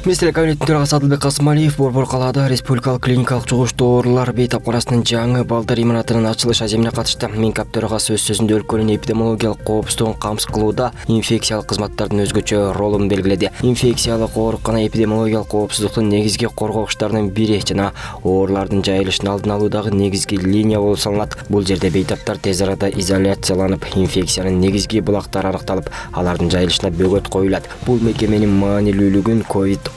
Министрлер кабинетinin төрагасы Адылбек Касымалиев Борбор калаада республикалык клиникалык жугуштуу оорулар бейтапканасынын жаңы балдар имаратынын ачылыш аземине катышты. Минкап төрагасы өз сөзүндө өлкөнүн эпидемиологиялык коопсуздугун камсыз кылууда инфекциялык кызматтардын өзгөчө ролун белгиледи. Инфекциялык оорукана эпидемиологиялык коопсуздуктун негизги коргоо кыштарынын бири жана оорулардын жайылышын алдын алуудагы негизги линия болуп саналат. Бул жерде бейтаптар тез арада изоляцияланып, инфекциянын негизги булактары аныкталып, алардын жайылышына бөгөт коюлат. Бул мекеменин маанилүүлүгүн COVID-19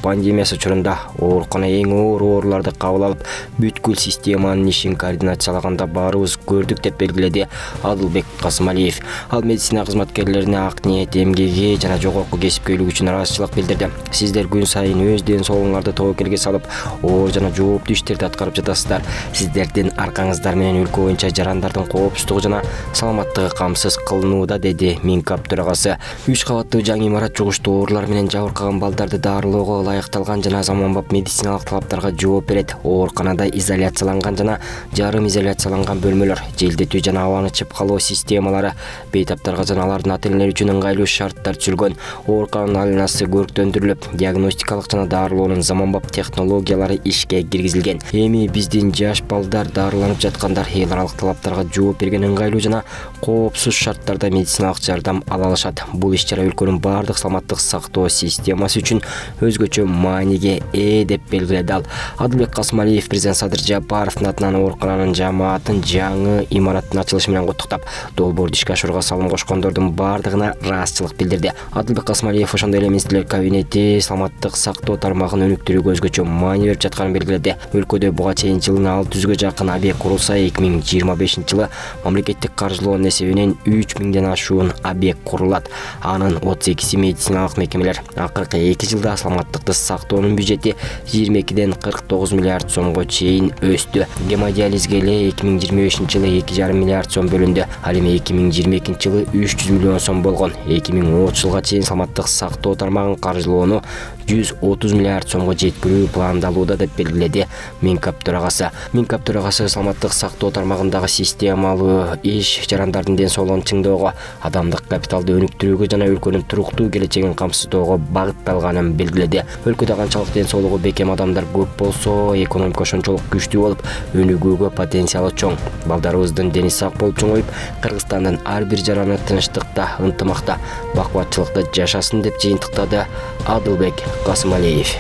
пандемиясы учурунда оорукана эң оор ооруларды кабыл алып, бүткүл системанын ишин координациялаганда баарыбыз көрдүк деп белгиледи Адылбек Касымалиев. Ал медицина кызматкерлерине ак ниет, эмгеги жана жогорку кесипкөйлүк үчүн ыраазычылык билдирди. Сиздер күн сайын өз ден соолугуңарды тобокелге салып, оор жана жооптуу иштерди аткарып жатасыздар. Сиздердин аркаңыздар менен өлкө боюнча жарандардын коопсуздугу жана саламаттыгы камсыз кылынууда, деди Минкап төрагасы. 3 кабаттуу жаңы имарат жугуштуу оорулар менен жабыркаган балдарды дарылоого ылайыкталган жана заманбап медициналык талаптарга жооп берет. Ооруканада изоляцияланган жана жарым изоляцияланган бөлмөлөр, желдетүү жана абаны чып калуу системалары, бейтаптарга жана алардын ата-энелери үчүн ыңгайлуу шарттар түзүлгөн. Оорукананын айланасы көрктөндүрүлүп, диагностикалык жана дарылоонун заманбап технологиялары ишке киргизилген. Эми биздин жаш балдар дарыланып жаткандар эл аралык талаптарга жооп берген ыңгайлуу жана коопсуз шарттарда медициналык жардам ала алышат. Бул иш-чара өлкөнүн баардык саламаттык сактоо системасы үчүн өзгөчө мааниге ээ деп белгиледи ал. Адылбек Касымалиев президент Садыр Жапаровдун атынан оорукананын жамаатын жаңы имараттын ачылышы менен куттуктап, долбоорду ишке ашырууга салым кошкондордун баардыгына ыраазычылык билдирди. Адылбек Касымалиев ошондой эле министрлер кабинети саламаттык сактоо тармагын өнүктүрүүгө өзгөчө маани берип жатканын белгиледи. Өлкөдө буга чейин жылына 600гө жакын объект курулса, 2025-жылы мамлекеттик каржылоонун эсебинен 3000ден ашуун объект курулат. Анын 32си медициналык мекемелер. Акыркы 2 жылда саламаттыкты сактоонун бюджети 22ден 49 миллиард сомго чейин өстү. Гемодиализге эле 2025-жылы 2,5 миллиард сом бөлүндү. Ал эми 2022-жылы 300 миллион сом болгон. 2030-жылга чейин саламаттык сактоо тармагын каржылоону 130 миллиард сомго жеткирүү пландалууда деп белгиледи Минкап төрагасы. Минкап төрагасы саламаттык сактоо тармагындагы системалуу иш жарандардын ден соолугун чыңдоого, адамдык капиталды өнүктүрүүгө жана өлкөнүн туруктуу келечегин камсыздоого багытталганын белгиледи. Өлкөдө канчалык ден соолугу бекем адамдар көп болсо, экономика ошончолук күчтүү болуп, өнүгүүгө потенциалы чоң. Балдарыбыздын дени сак болуп чоңоюп, Кыргызстандын ар бир жараны тынчтыкта, ынтымакта, бакубатчылыкта жашасын деп жыйынтыктады Адылбек Касымалиев.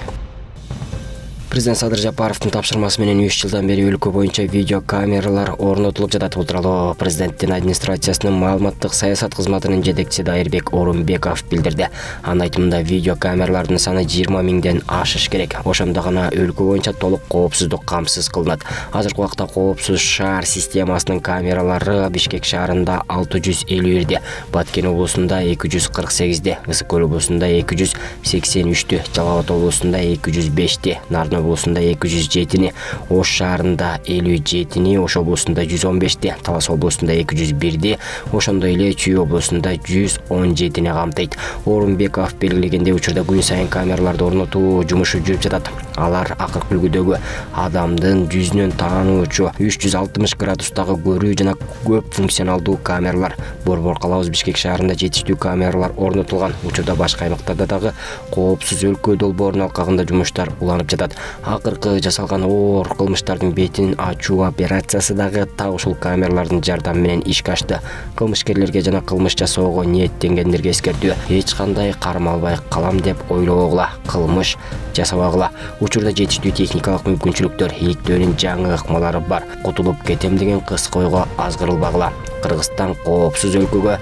Президент Садыр Жапаровдун тапшырмасы менен 3 жылдан бери өлкө боюнча видео камералар орнотулуп жатат. Бул тууралуу президенттин администрациясынын маалыматтык саясат кызматынын жетекчиси Дайырбек Орунбеков билдирди. Анын айтымында видео камералардын саны 20 миңден ашыш керек. Ошондо гана өлкө боюнча толук коопсуздук камсыз кылынат. Азыркы убакта коопсуз шаар системасынын камералары Бишкек шаарында 651, Баткен облусунда 248, Ысык көл облусунда 283, Жалал Абад облусунда 205, Нарын облусунда 207, Ош шаарында 57, Ош облусунда 115, Талас облусунда 201, ошондой эле Чүй облусунда 117 камтыйт. Орунбеков белгилегендей, учурда күн сайын камераларды орнотуу жумушу жүрүп жатат. Алар акыркы үлгүдөгү адамдын жүзүнөн таануучу 360 градустагы көрүү жана көп функционалдуу камералар. Борбор калабыз Бишкек шаарында жетиштүү камералар орнотулган. Учурда башка аймактарда дагы коопсуз өлкө долбоорунун алкагында жумуштар уланып жатат. Акыркы жасалган оор кылмыштардын бетин ачуу операциясы дагы так ушул камералардын жардамы менен ишке ашты. Кылмышкерлерге жана кылмыш жасоого ниеттенгендерге эскертүү: эч кандай кармалбай калам деп ойлобогула, кылмыш жасабагыла. Учурда жетиштүү техникалык мүмкүнчүлүктөр, иликтөөнүн жаңы ыкмалары бар. Кутулуп кетем деген кыз койго азгырылбагыла. Кыргызстан коопсуз өлкөгө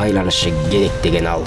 айланышы керек деген ал.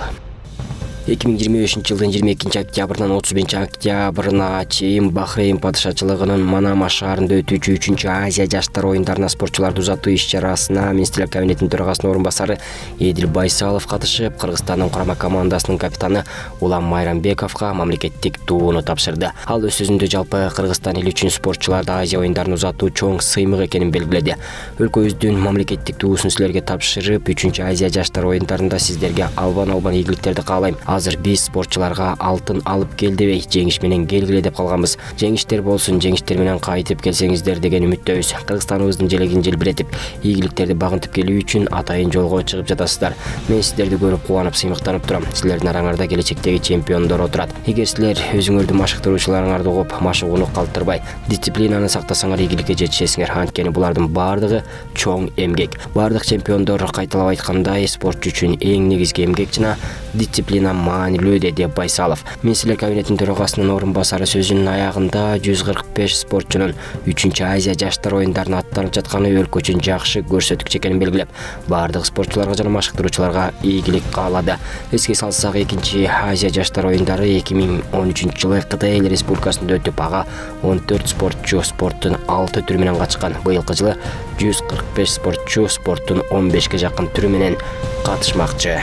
2025-жылдын 22 октябрынан 30 октябрына чейин Бахрейн падышачылыгынын Манама шаарында өтүүчү 3-чү Азия жаштар оюндарына спортчуларды узатуу иш-чарасына министрлер кабинетинин төрагасынын орун басары Эдил Байсалов катышып, Кыргызстандын курама командасынын капитаны Улам Майрамбековго мамлекеттик тууну тапшырды. Ал өз сөзүндө жалпы Кыргызстан эл үчүн спортчуларды Азия оюндарын узатуу чоң сыймык экенин белгиледи. Өлкөбүздүн мамлекеттик туусун силерге тапшырып, 3-чү Азия жаштар оюндарында сиздерге албан ийгиликтерди каалайм. Азыр биз спортчуларга алтын алып кел дебей, жеңиш менен келгиле деп калганбыз. Жеңиштер болсун, жеңиштер менен кайтып келсеңиздер деген үмүттөбүз. Кыргызстаныбыздын желегин желбиретип, ийгиликтерди багынтып келүү үчүн атайын жолго чыгып жатасыздар. Мен сиздерди көрүп кубанып, сыймыктанып турам. Силердин араңарда келечектеги чемпиондор отурат. Эгер силер өзүңөрдү машыктыруучуларыңарды угуп, машыгууну калтырбай, дисциплинаны сактасаңар ийгиликке жетишесиңер. Анткени булардын баардыгы чоң эмгек. Бардык чемпиондор кайталап айткандай, спортчу үчүн эң негизги эмгек жана дисциплина маанилүү, деди Байсалов. Министрлер кабинетинин төрагасынын орун басары сөзүнүн аягында 145 спортчунун 3-чү Азия жаштар оюндарына аттанып жатканы өлкө үчүн жакшы көрсөткүч экенин белгилеп, бардык спортчуларга жана машыктыруучуларга ийгилик каалады. Эске салсак, 2-чи Азия жаштар оюндары 2013-жылы Кытай эл республикасында өтүп, ага 14 спортчу спорттун 6 түрү менен катышкан. Быйылкы жылы 145 спортчу спорттун 15ге жакын түрү менен катышмакчы.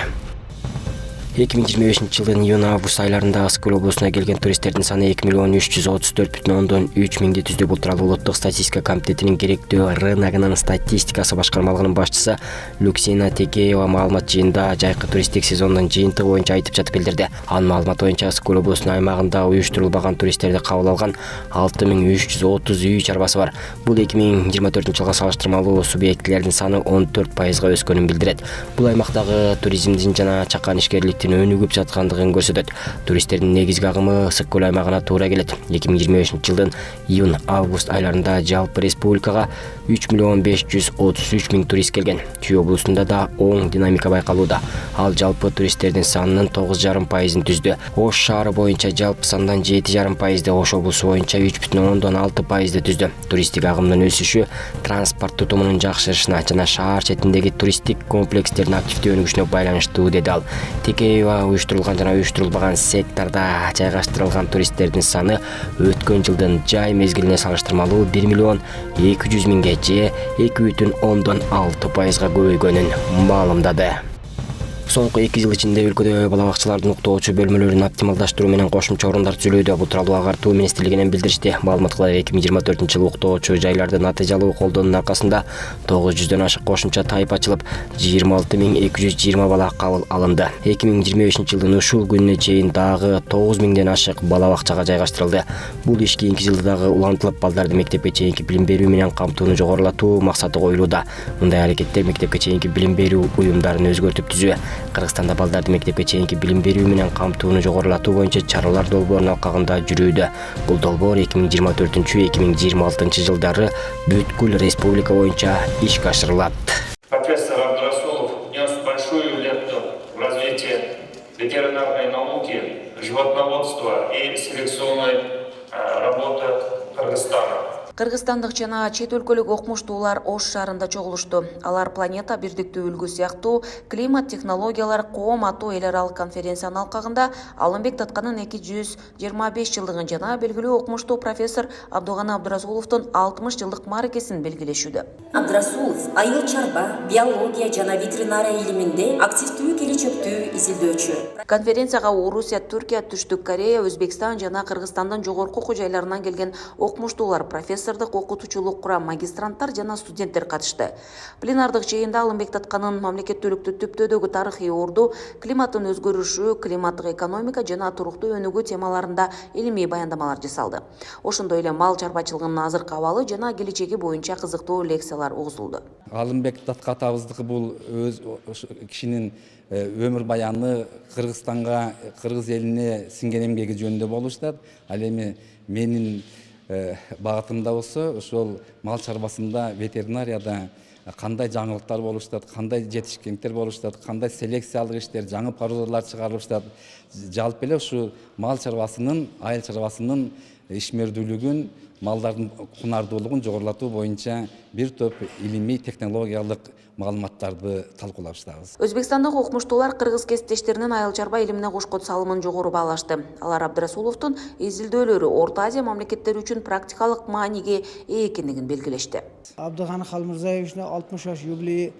2025-жылдын июнь-август айларында Аскөл облусуна келген туристтердин саны 2.334.3 миңди түздү. Бул тууралуу Улуттук статистика комитетинин керектүү рыногунун статистикасы башкармалыгынын башчысы Люксина Текеева маалымат жыйында жайкы туристтик сезондун жыйынтыгы боюнча айтып жатып билдирди. Анын маалыматы боюнча Аскөл облусунун аймагында уюштурулбаган туристтерди кабыл алган 6330 үй чарбасы бар. Бул 2024-жылга салыштырмалуу субъектилердин саны 14%га өскөнүн билдирет. Бул аймактагы туризмдин жана чакан ишкерликтин өнүгүп жаткандыгын көрсөтөт. Туристтердин негизги агымы Ысык-Көл аймагына туура келет. 2025-жылдын июнь-август айларында жалпы республикага 3.533.000 турист келген. Чүй облусунда да оң динамика байкалууда. Ал жалпы туристтердин санынын 9,5%-ын түздү. Ош шаары боюнча жалпы сандан 7,5%, Ош облусу боюнча 3,6%-ды түздү. Туристтик агымдын өсүшү транспорт тутумунун жакшырышына жана шаар четиндеги туристтик комплекстердин активдүү өнүгүшүнө байланыштуу, деди ал. Текеева уюштурулган жана уюштурулбаган секторда жайгаштырылган туристтердин саны өткөн жылдын жай мезгилине салыштырмалуу 1.200.000 же 2,6%-га көбөйгөнүн маалымдады. Соңку 2 жыл ичинде өлкөдө балабакчалардын уктоочу бөлмөлөрүн оптималдаштыруу менен кошумча орундар түзүлүүдө. Бул тууралуу агартуу министрлигинен билдиришти. Маалыматка ылайык 2024-жылы уктоочу жайларды натыйжалуу колдоонун аркасында 900дөн ашык кошумча тайп ачылып, 26.220 бала кабыл алынды. 2025-жылдын ушул күнүнө чейин дагы 9.000ден ашык балабакчага жайгаштырылды. Бул иш кийинки жылда дагы улантылып, балдарды мектепке чейинки билим берүү менен камтууну жогорулатуу максаты коюлууда. Мындай аракеттер мектепке чейинки билим берүү уюмдарын өзгөртүп түзүү, Кыргызстанда балдарды мектепке чейинки билим берүү менен камтууну жогорулатуу боюнча чаралар долбоорунун алкагында жүрүүдө. Бул долбоор 2024-2026 жылдары бүткүл республика боюнча ишке ашырылат. Профессор Абдрасулов внес большую лепту в развитие ветеринарной науки, животноводства и селекционной работы Кыргызстана. Кыргызстандык жана чет өлкөлүк окумуштуулар Ош шаарында чогулушту. Алар планета бирдиктүү үлгү сыяктуу климат технологиялар коом аттуу эл аралык конференциянын алкагында Алымбек Татканын 225 жылдыгын жана белгилүү окумуштуу профессор Абдуганы Абдрасуловдун 60 жылдык мааракесин белгилешүүдө. Абдрасулов айыл чарба, биология жана ветеринария илиминде активдүү келечектүү изилдөөчү. Конференцияга Орусия, Түркия, Түштүк Корея, Өзбекстан жана Кыргызстандын жогорку окуу жайларынан келген окумуштуулар, профессордук окутуучулук курам, магистранттар жана студенттер катышты. Пленардык жыйында Алымбек Татканын мамлекеттүүлүктү түптөөдөгү тарыхый орду, климаттын өзгөрүшү, климаттык экономика жана туруктуу өнүгүү темаларында илимий баяндамалар жасалды. Ошондой эле мал чарбачылыгынын азыркы абалы жана келечеги боюнча кызыктуу лекциялар угузулду. Алымбек Татка атабыздыкы бул өз кишинин өмүр баяны Кыргызстанга, кыргыз элине сиңген эмгеги жөнүндө болуштат. Ал эми менин багытымда болсо, ошол мал чарбасында, ветеринарияда кандай жаңылыктар болуштат, кандай жетишкендер болуштат, кандай селекциялык иштер, жаңы породалар чыгарылыштат. Жалпы эле ушу мал чарбасынын, айыл чарбасынын ишмердүүлүгүн, малдардын кунардуулугун жогорулатуу боюнча бир топ илимий технологиялык маалыматтарды талкуулаштабыз. Өзбекстандык окумуштуулар кыргыз кесиптештеринин айыл чарба илимине кошкон салымын жогору баалашты. Алар Абдрасуловдун изилдөөлөрү Орто Азия мамлекеттери үчүн практикалык мааниге ээ экендигин белгилешти. Абдыганы Халмырзаевичтин 60 жаш юбилейи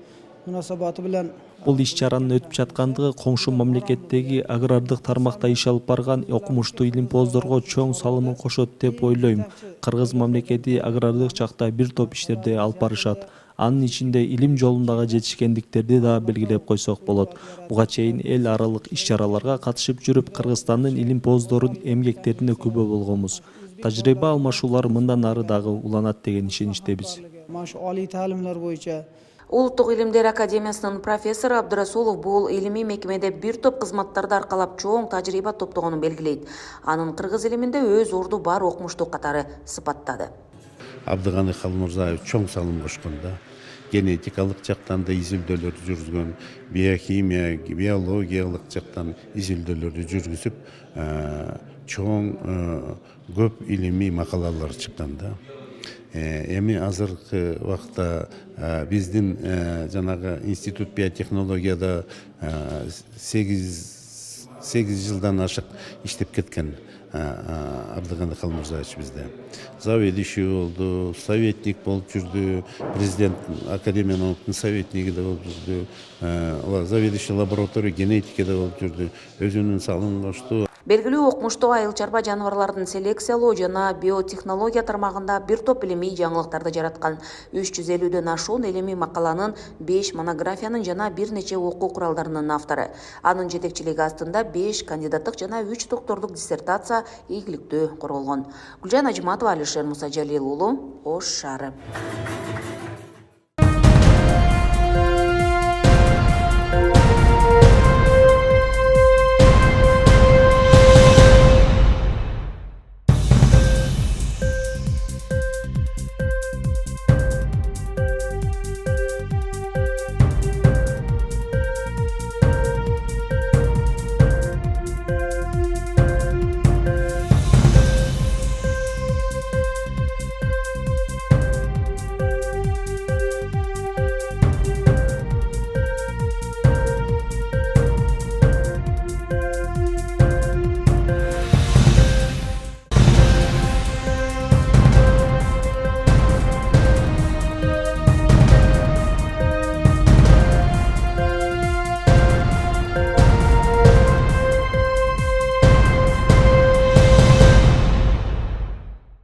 мунасабаты менен Бул иш-чаранын өтүп жаткандыгы коңшу мамлекеттеги агрардык тармакта иш алып барган окумуштуу илимпоздорго чоң салымын кошот деп ойлойм. Кыргыз мамлекети агрардык жакта бир топ иштерди алып барышат. анын ичинде илим жолундагы жетишкендиктерди да белгилеп койсок болот. Буга чейин эл аралык иш-чараларга катышып жүрүп, Кыргызстандын илимпоздорун эмгектерине күбө болгонбуз. Тажрыйба алмашуулар мындан ары дагы уланат деген ишеничтебиз. Mana shu oliy ta'limlar bo'yicha Улуттук илимдер академиясынын профессору Абдырасулов бул илимий мекемеде бир топ кызматтарды аркалап чоң тажрыйба топтогонун белгилейт. Анын кыргыз илиминде өз орду бар окумуштуу катары сыпаттады. Абдыганы Халмурзаев чоң салым кошконда, генетикалык жактан да изилдөөлөр жүргүзгөн, биохимия, биологиялык жактан изилдөөлөрдү жүргүзүп, чоң көп илимий макалалар чыккан да. Эми азыркы вакытта биздин жанагы институт биотехнологияда 8 жылдан ашык иштеп кеткен Абдыганы Халмурзаевич бизде. Заведующий болду, советник болуп жүрдү, президент академиянын советниги да болуп жүрдү, заведующий лаборатория генетикада болуп жүрдү, өзүнүн салымын кошту. Белгилүү окумуштуу айыл чарба жаныбарлардын селекциялоо жана биотехнология тармагында бир топ илимий жаңылыктарды жараткан. 350дөн ашуун илимий макаланын, 5 монографиянын жана бир нече окуу куралдарынын автору. Анын жетекчилиги астында 5 кандидаттык жана 3 доктордук диссертация ийгиликтүү корголгон. Гүлжан Ажматова, Алишер Мусажалил уулу, Ош шаары.